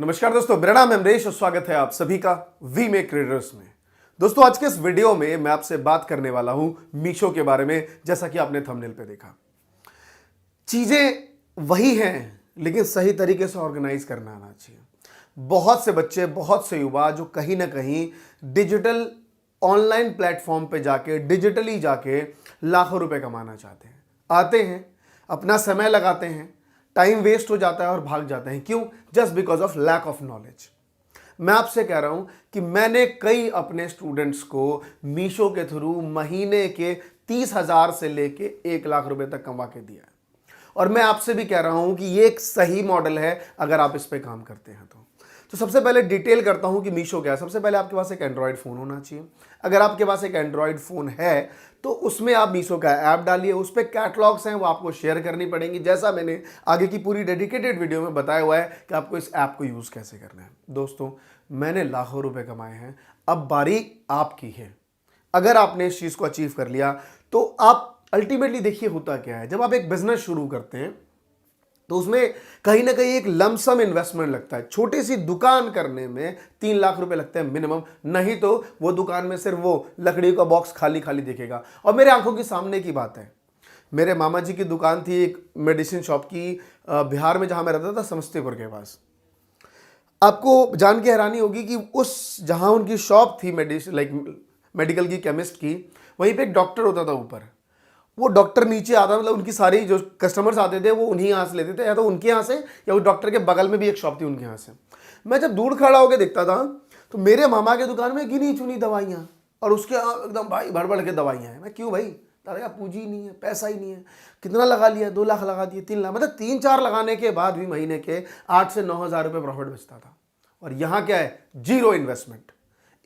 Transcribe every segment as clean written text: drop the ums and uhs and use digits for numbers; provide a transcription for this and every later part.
नमस्कार दोस्तों, मेरा नाम अमरीश और स्वागत है आप सभी का वी मेक ट्रेडर्स में। दोस्तों, आज के इस वीडियो में मैं आपसे बात करने वाला हूं मीशो के बारे में। जैसा कि आपने थंबनेल पे देखा, चीजें वही हैं लेकिन सही तरीके से ऑर्गेनाइज करना आना चाहिए। बहुत से बच्चे, बहुत से युवा जो कहीं ना कहीं डिजिटल ऑनलाइन प्लेटफॉर्म पे जाके, डिजिटली जाके लाखों रुपए कमाना चाहते हैं, आते हैं, अपना समय लगाते हैं, टाइम वेस्ट हो जाता है और भाग जाते हैं। क्यों? Just because of lack of knowledge. मैं आपसे कह रहा हूं कि मैंने कई अपने स्टूडेंट्स को मीशो के थ्रू महीने के 30,000 से लेके 1 लाख रुपए तक कमा के दिया है। और मैं आपसे भी कह रहा हूं कि ये एक सही मॉडल है अगर आप इस पे काम करते हैं तो सबसे पहले डिटेल करता हूं कि मीशो क्या है। सबसे पहले आपके पास एक एंड्रॉयड फ़ोन होना चाहिए। अगर आपके पास एक एंड्रॉयड फ़ोन है तो उसमें आप मीशो का ऐप डालिए। उस पर कैटलॉग्स हैं, वो आपको शेयर करनी पड़ेंगी, जैसा मैंने आगे की पूरी डेडिकेटेड वीडियो में बताया हुआ है कि आपको इस ऐप को यूज़ कैसे करना है। दोस्तों, मैंने लाखों रुपए कमाए हैं, अब बारी आपकी है। अगर आपने इस चीज़ को अचीव कर लिया तो आप अल्टीमेटली, देखिए होता क्या है, जब आप एक बिजनेस शुरू करते हैं तो उसमें कहीं ना कहीं एक लमसम इन्वेस्टमेंट लगता है। छोटी सी दुकान करने में 3 लाख रुपए लगते हैं मिनिमम, नहीं तो वो दुकान में सिर्फ वो लकड़ी का बॉक्स खाली खाली दिखेगा। और मेरे आंखों के सामने की बात है, मेरे मामा जी की दुकान थी एक मेडिसिन शॉप की, बिहार में जहां मैं रहता था, समस्तीपुर के पास। आपको जान के हैरानी होगी कि उस जहां उनकी शॉप थी मेडिकल की, केमिस्ट की, वहीं पे एक डॉक्टर होता था ऊपर। वो डॉक्टर नीचे आता, मतलब उनकी सारी जो कस्टमर्स आते थे वो उन्हीं यहाँ से लेते थे, या तो उनके यहाँ से या उस डॉक्टर के बगल में भी एक शॉप थी उनके यहाँ से। मैं जब दूर खड़ा होकर देखता था तो मेरे मामा के दुकान में गिनी चुनी दवाइयाँ, और उसके एकदम भाई भर भर के दवाइयाँ हैं। मैं क्यों भाई, तारा पूंजी नहीं है, पैसा ही नहीं है। कितना लगा लिया? 2 लाख लगा दिए, 3 लाख, मतलब 3-4 लगाने के बाद भी महीने के 8 से 9 हज़ार रुपये प्रॉफिट बचता था। और यहाँ क्या है? Zero investment.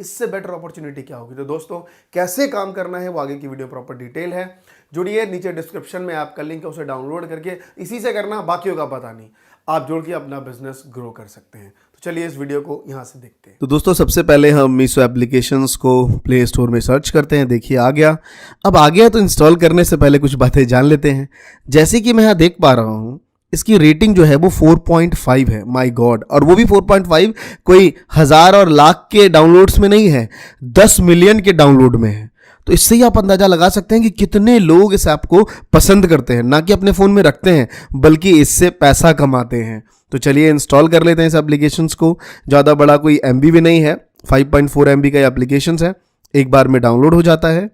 इससे बेटर अपॉर्चुनिटी क्या होगी? तो दोस्तों, कैसे काम करना है वो आगे की वीडियो प्रॉपर डिटेल है। जुड़िए, नीचे डिस्क्रिप्शन में ऐप का लिंक है, उसे डाउनलोड करके इसी से करना, बाकियों का पता नहीं, आप जुड़ के अपना बिजनेस ग्रो कर सकते हैं। तो चलिए इस वीडियो को यहाँ से देखते हैं। तो दोस्तों, सबसे पहले हम मीशो एप्लीकेशंस को प्ले स्टोर में सर्च करते हैं। देखिए आ गया। अब आ गया तो इंस्टॉल करने से पहले कुछ बातें जान लेते हैं। जैसे कि मैं यहाँ देख पा रहा हूँ, इसकी रेटिंग जो है वो 4.5 है। My God! और वो भी 4.5 कोई हज़ार और लाख के डाउनलोड्स में नहीं है, 10 मिलियन के डाउनलोड में है। तो इससे ही आप अंदाजा लगा सकते हैं कि कितने लोग इस ऐप को पसंद करते हैं, ना कि अपने फ़ोन में रखते हैं बल्कि इससे पैसा कमाते हैं। तो चलिए इंस्टॉल कर लेते हैं इस एप्लीकेशंस को। ज़्यादा बड़ा कोई MB भी नहीं है, 5.4 MB का एप्लीकेशंस है, एक बार में डाउनलोड हो जाता है।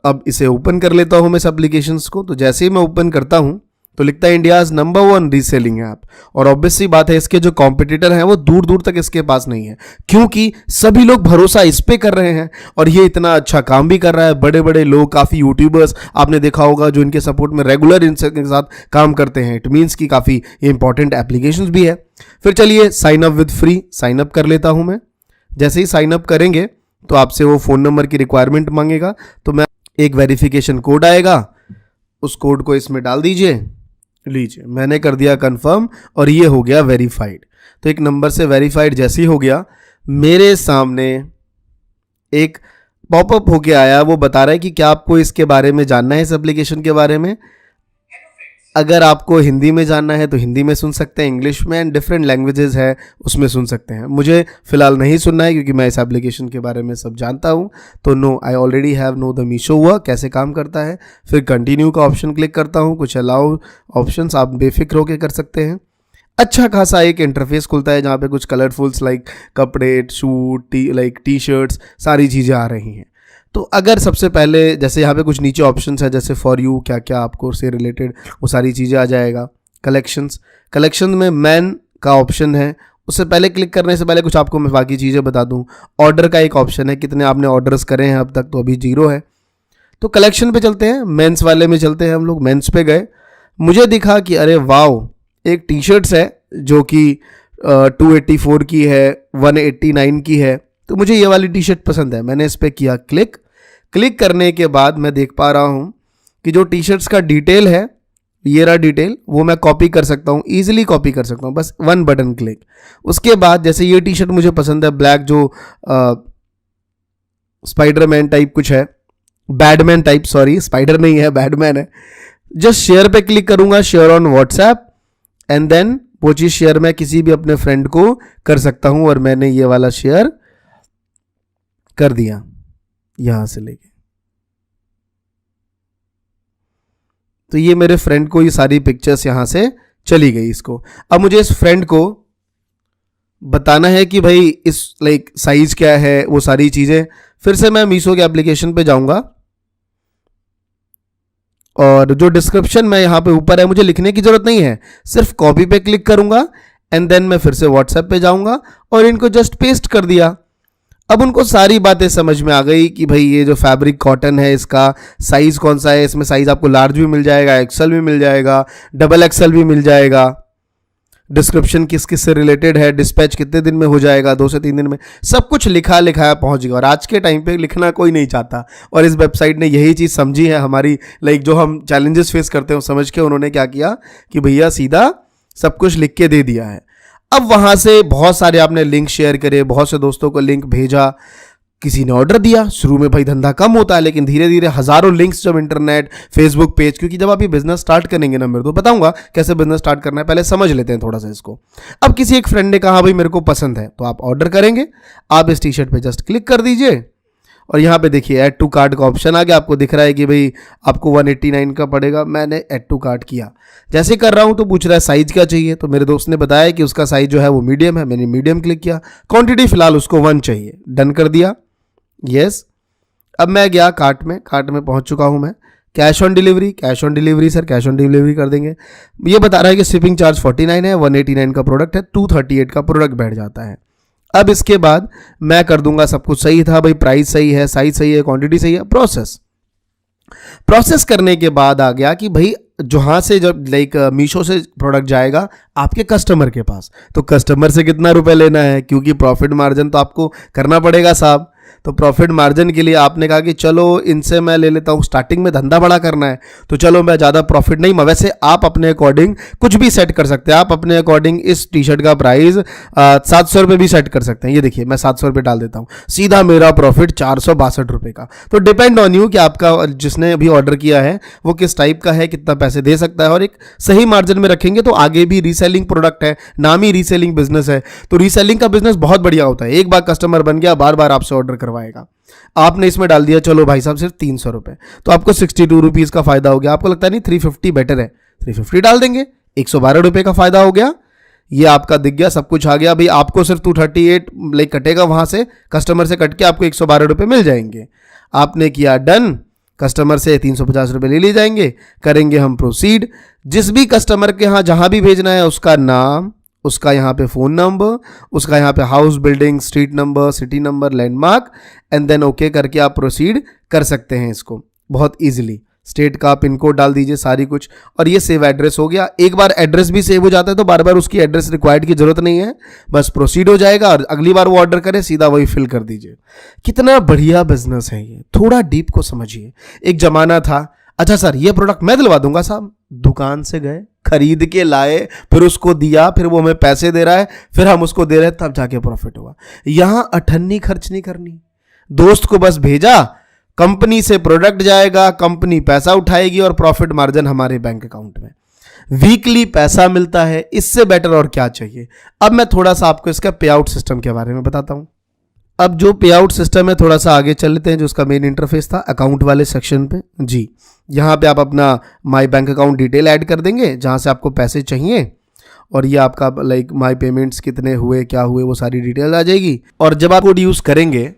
अब इसे ओपन कर लेता हूं मैं इस एप्लीकेशंस को। तो जैसे ही मैं ओपन करता हूं तो लिखता है इंडियाज नंबर 1 रीसेलिंग ऐप। और ऑब्वियस सी बात है, इसके जो कॉम्पिटिटर हैं वो दूर दूर तक इसके पास नहीं है, क्योंकि सभी लोग भरोसा इस पे कर रहे हैं और ये इतना अच्छा काम भी कर रहा है। बड़े बड़े लोग, काफ़ी यूट्यूबर्स आपने देखा होगा जो इनके सपोर्ट में रेगुलर इनके साथ काम करते हैं। इट मीन्स कि काफ़ी इंपॉर्टेंट एप्लीकेशंस भी है। फिर चलिए sign up with free, sign up कर लेता हूँ मैं। जैसे ही साइन अप करेंगे तो आपसे वो फ़ोन नंबर की रिक्वायरमेंट मांगेगा, तो मैं एक वेरिफिकेशन कोड आएगा, उस कोड को इसमें डाल दीजिए। लीजिए, मैंने कर दिया कंफर्म और ये हो गया वेरीफाइड। तो एक नंबर से वेरीफाइड जैसे ही हो गया, मेरे सामने एक पॉपअप होके आया, वो बता रहा है कि क्या आपको इसके बारे में जानना है, इस एप्लीकेशन के बारे में। अगर आपको हिंदी में जानना है तो हिंदी में सुन सकते हैं, इंग्लिश में, एंड डिफरेंट लैंग्वेजेस है उसमें सुन सकते हैं। मुझे फिलहाल नहीं सुनना है क्योंकि मैं इस एप्लीकेशन के बारे में सब जानता हूँ। तो no, I already have know the Meesho हुआ कैसे काम करता है। फिर कंटिन्यू का ऑप्शन क्लिक करता हूँ। कुछ अलाउ ऑप्शंस आप बेफिक्र होकर कर सकते हैं। अच्छा खासा एक इंटरफेस खुलता है जहाँ पे कुछ कलरफुल्स लाइक कपड़े, शूट, टी शर्ट्स, सारी चीज़ें आ रही हैं। तो अगर सबसे पहले जैसे यहाँ पे कुछ नीचे ऑप्शंस है, जैसे फॉर यू, क्या क्या आपको से रिलेटेड वो सारी चीज़ें आ जाएगा। कलेक्शन में मैन का ऑप्शन है, उससे पहले क्लिक करने से पहले कुछ आपको मैं बाकी चीज़ें बता दूँ। ऑर्डर का एक ऑप्शन है, कितने आपने ऑर्डर्स करे हैं अब तक, तो अभी 0 है। तो कलेक्शन पे चलते हैं, मेंस वाले में चलते हैं। हम लोग मेंस पे गए, मुझे दिखा कि अरे वाओ, एक टी शर्ट्स है जो कि 284 की है, 189 की है। तो मुझे ये वाली टी शर्ट पसंद है, मैंने इस पर किया क्लिक करने के बाद मैं देख पा रहा हूँ कि जो टी शर्ट्स का डिटेल है, ये रहा डिटेल, वो मैं कॉपी कर सकता हूँ, ईजिली कॉपी कर सकता हूँ, बस 1 बटन क्लिक। उसके बाद जैसे ये टी शर्ट मुझे पसंद है, ब्लैक, जो स्पाइडरमैन टाइप कुछ है, बैडमैन टाइप, सॉरी स्पाइडर नहीं है, बैडमैन है। जस्ट शेयर पे क्लिक करूँगा, share on WhatsApp, and then वो चीज़ शेयर मैं किसी भी अपने फ्रेंड को कर सकता हूं, और मैंने ये वाला शेयर कर दिया यहां से लेके। तो ये मेरे फ्रेंड को ये सारी पिक्चर्स यहां से चली गई इसको। अब मुझे इस फ्रेंड को बताना है कि भाई इस लाइक साइज क्या है, वो सारी चीजें। फिर से मैं मीशो के एप्लीकेशन पे जाऊंगा, और जो डिस्क्रिप्शन में यहाँ पे ऊपर है मुझे लिखने की जरूरत नहीं है, सिर्फ कॉपी पे क्लिक करूंगा एंड देन मैं फिर से व्हाट्सएप पे जाऊंगा और इनको जस्ट पेस्ट कर दिया। अब उनको सारी बातें समझ में आ गई कि भाई ये जो फैब्रिक कॉटन है इसका साइज कौन सा है, इसमें साइज आपको लार्ज भी मिल जाएगा, एक्सेल भी मिल जाएगा, डबल एक्सेल भी मिल जाएगा, डिस्क्रिप्शन किस किस से रिलेटेड है, डिस्पैच कितने दिन में हो जाएगा, 2 से 3 दिन में, सब कुछ लिखा लिखाया पहुंच गया। और आज के टाइम पे लिखना कोई नहीं चाहता, और इस वेबसाइट ने यही चीज़ समझी है हमारी, लाइक जो हम चैलेंजेस फेस करते हैं समझ के उन्होंने क्या किया कि भैया सीधा सब कुछ लिख के दे दिया है। अब वहां से बहुत सारे आपने लिंक शेयर करे, बहुत से दोस्तों को लिंक भेजा, किसी ने ऑर्डर दिया। शुरू में भाई धंधा कम होता है, लेकिन धीरे धीरे हजारों लिंक्स जब इंटरनेट, फेसबुक पेज, क्योंकि जब आप ये बिजनेस स्टार्ट करेंगे ना, मेरे तो बताऊंगा कैसे बिजनेस स्टार्ट करना है, पहले समझ लेते हैं थोड़ा सा इसको। अब किसी एक फ्रेंड ने कहा भाई मेरे को पसंद है, तो आप ऑर्डर करेंगे। आप इस टी शर्ट पे जस्ट क्लिक कर दीजिए और यहाँ पे देखिए ऐड टू कार्ट का ऑप्शन आ गया। आपको दिख रहा है कि भाई आपको 189 का पड़ेगा। मैंने ऐड टू कार्ट किया, जैसे कर रहा हूँ तो पूछ रहा है साइज क्या चाहिए, तो मेरे दोस्त ने बताया कि उसका साइज जो है वो मीडियम है। मैंने मीडियम क्लिक किया, क्वांटिटी फिलहाल उसको 1 चाहिए, डन कर दिया, यस। अब मैं गया कार्ट में पहुंच चुका हूं मैं। Cash on delivery sir, cash on delivery कर देंगे। ये बता रहा है कि शिपिंग चार्ज 49 है, 189 का प्रोडक्ट है, 238 का प्रोडक्ट बैठ जाता है। अब इसके बाद मैं कर दूंगा, सब कुछ सही था भाई, प्राइस सही है, साइज सही है, क्वांटिटी सही है। प्रोसेस करने के बाद आ गया कि भाई जहां से जब लाइक मीशो से प्रोडक्ट जाएगा आपके कस्टमर के पास, तो कस्टमर से कितना रुपए लेना है, क्योंकि प्रॉफिट मार्जिन तो आपको करना पड़ेगा साहब। तो प्रॉफिट मार्जिन के लिए आपने कहा कि चलो इनसे मैं ले लेता हूँ, स्टार्टिंग में धंधा बड़ा करना है तो चलो मैं ज़्यादा प्रॉफिट नहीं। वैसे आप अपने अकॉर्डिंग कुछ भी सेट कर सकते हैं। आप अपने अकॉर्डिंग इस टी शर्ट का प्राइस 700 रुपये भी सेट कर सकते हैं। ये देखिए मैं 700 रुपये डाल देता हूँ, सीधा मेरा प्रॉफिट 462 रुपये का। तो डिपेंड ऑन यू कि आपका जिसने अभी ऑर्डर किया है वो किस टाइप का है, कितना पैसे दे सकता है। और एक सही मार्जिन में रखेंगे तो आगे भी रीसेलिंग प्रोडक्ट है, नाम ही रीसेलिंग बिजनेस है, तो रीसेलिंग का बिजनेस बहुत बढ़िया होता है। एक बार कस्टमर बन गया, बार बार आपसे ऑर्डर करवाएगा। आपने इसमें डाल दिया चलो भाई साहब सिर्फ 300 रुपये, तो आपको 62 रुपीज़ का फायदा हो गया। आपको लगता है नहीं 350 बेटर है, 350 डाल देंगे, 112 रुपये का फायदा हो गया। ये आपका दिख गया, सब कुछ आ गया भाई। आपको सिर्फ 238 लाइक कटेगा वहां से, कस्टमर से कट के आपको 112 रुपये मिल जाएंगे। आपने किया डन, कस्टमर से 350 रुपये ले लिए जाएंगे। करेंगे हम प्रोसीड। जिस भी कस्टमर के यहाँ जहां भी भेजना है उसका नाम, उसका यहाँ पे फ़ोन नंबर, उसका यहाँ पे house, building, street number, city number, landmark, and then okay करके आप प्रोसीड कर सकते हैं इसको बहुत इजीली। स्टेट का पिन कोड डाल दीजिए, सारी कुछ, और ये सेव एड्रेस हो गया। एक बार एड्रेस भी सेव हो जाता है तो बार बार उसकी एड्रेस रिक्वायर्ड की जरूरत नहीं है, बस प्रोसीड हो जाएगा और अगली बार वो ऑर्डर करे सीधा वही फिल कर दीजिए। कितना बढ़िया बिजनेस है ये, थोड़ा डीप को समझिए। एक जमाना था, अच्छा सर ये प्रोडक्ट मैं दिलवा दूंगा साहब, दुकान से गए, खरीद के लाए, फिर उसको दिया, फिर वो हमें पैसे दे रहा है, फिर हम उसको दे रहे हैं, तब जाके प्रॉफिट हुआ। यहां अठन्नी खर्च नहीं करनी, दोस्त को बस भेजा, कंपनी से प्रोडक्ट जाएगा, कंपनी पैसा उठाएगी और प्रॉफिट मार्जिन हमारे बैंक अकाउंट में वीकली पैसा मिलता है। इससे बेटर और क्या चाहिए। अब मैं थोड़ा सा आपको इसका पे आउट सिस्टम के बारे में बताता हूं। अब जो पे आउट सिस्टम है थोड़ा सा आगे चल लेते हैं, जो उसका मेन इंटरफेस था अकाउंट वाले सेक्शन पे। जी, यहाँ पे आप अपना माई बैंक अकाउंट डिटेल ऐड कर देंगे जहाँ से आपको पैसे चाहिए, और ये आपका लाइक माई पेमेंट्स कितने हुए, क्या हुए, वो सारी डिटेल आ जाएगी। और जब आप कोड यूज़ करेंगे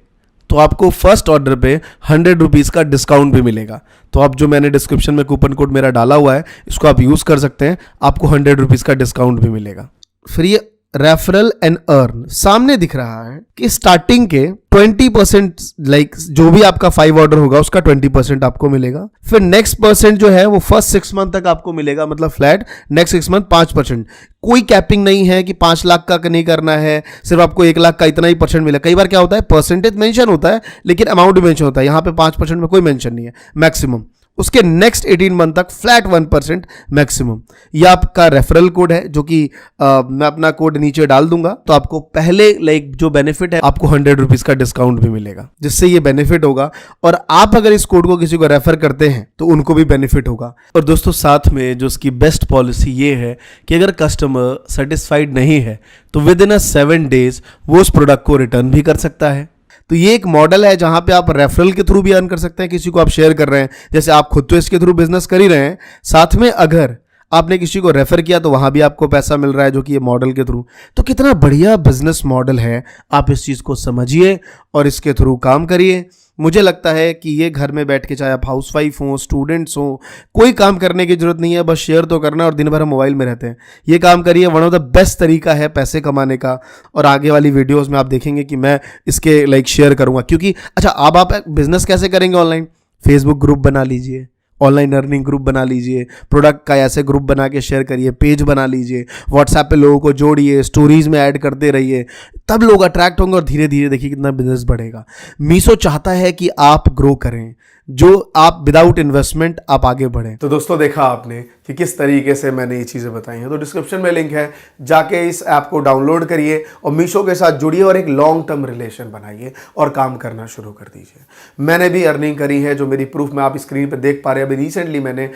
तो आपको फर्स्ट ऑर्डर पे 100 रुपीज़ का डिस्काउंट भी मिलेगा। तो आप जो मैंने डिस्क्रिप्शन में कूपन कोड मेरा डाला हुआ है इसको आप यूज़ कर सकते हैं, आपको 100 रुपीज़ का डिस्काउंट भी मिलेगा। फिर ये रेफरल एंड अर्न सामने दिख रहा है कि स्टार्टिंग के 20% लाइक जो भी आपका 5 ऑर्डर होगा उसका 20% आपको मिलेगा। फिर नेक्स्ट परसेंट जो है वो फर्स्ट 6 मंथ तक आपको मिलेगा, मतलब फ्लैट। Next 6 month 5%। कोई कैपिंग नहीं है कि 5 लाख का नहीं करना है, सिर्फ आपको 1 लाख का इतना ही परसेंट मिलेगा। कई बार क्या होता है परसेंटेज मेंशन होता है लेकिन अमाउंट मेंशन होता है, यहाँ पे 5% में कोई मेंशन नहीं है, मैक्सिमम उसके नेक्स्ट 18 मंथ तक फ्लैट 1% मैक्सिमम। ये आपका रेफरल कोड है जो कि मैं अपना कोड नीचे डाल दूंगा, तो आपको पहले जो बेनिफिट है आपको 100 रुपीज का डिस्काउंट भी मिलेगा, जिससे ये बेनिफिट होगा। और आप अगर इस कोड को किसी को रेफर करते हैं तो उनको भी बेनिफिट होगा। और दोस्तों साथ में जो इसकी बेस्ट पॉलिसी ये है कि अगर कस्टमर सेटिस्फाइड नहीं है तो विद इन 7 डेज वो उस प्रोडक्ट को रिटर्न भी कर सकता है। तो ये एक मॉडल है जहां पे आप रेफरल के थ्रू भी अर्न कर सकते हैं, किसी को आप शेयर कर रहे हैं, जैसे आप खुद तो इसके थ्रू बिजनेस कर ही रहे हैं, साथ में अगर आपने किसी को रेफर किया तो वहां भी आपको पैसा मिल रहा है, जो कि ये मॉडल के थ्रू। तो कितना बढ़िया बिजनेस मॉडल है, आप इस चीज़ को समझिए और इसके थ्रू काम करिए। मुझे लगता है कि ये घर में बैठ के, चाहे आप हाउसवाइफ हो, स्टूडेंट्स हो, कोई काम करने की जरूरत नहीं है, बस शेयर तो करना और दिन भर हम मोबाइल में रहते हैं। ये काम करिए, वन ऑफ द बेस्ट तरीका है पैसे कमाने का। और आगे वाली वीडियोस में आप देखेंगे कि मैं इसके शेयर करूंगा, क्योंकि अच्छा अब आप बिजनेस कैसे करेंगे ऑनलाइन, फेसबुक ग्रुप बना लीजिए, ऑनलाइन अर्निंग ग्रुप बना लीजिए, प्रोडक्ट का ऐसे ग्रुप बना के शेयर करिए, पेज बना लीजिए, व्हाट्सएप पे लोगों को जोड़िए, स्टोरीज में ऐड करते रहिए, तब लोग अट्रैक्ट होंगे और धीरे धीरे देखिए कितना बिजनेस बढ़ेगा। मीशो चाहता है कि आप ग्रो करें, जो आप विदाउट इन्वेस्टमेंट आप आगे बढ़ें। तो दोस्तों देखा आपने कि किस तरीके से मैंने ये चीज़ें बताई हैं। तो डिस्क्रिप्शन में लिंक है, जाके इस ऐप को डाउनलोड करिए और मीशो के साथ जुड़िए और एक लॉन्ग टर्म रिलेशन बनाइए और काम करना शुरू कर दीजिए। मैंने भी अर्निंग करी है, जो मेरी प्रूफ में आप स्क्रीन पर देख पा रहे हैं। अभी रिसेंटली मैंने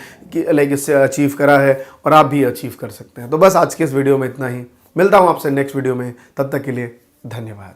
इससे अचीव करा है और आप भी अचीव कर सकते हैं। तो बस आज के इस वीडियो में इतना ही, मिलता हूँ आपसे नेक्स्ट वीडियो में, तब तक के लिए धन्यवाद।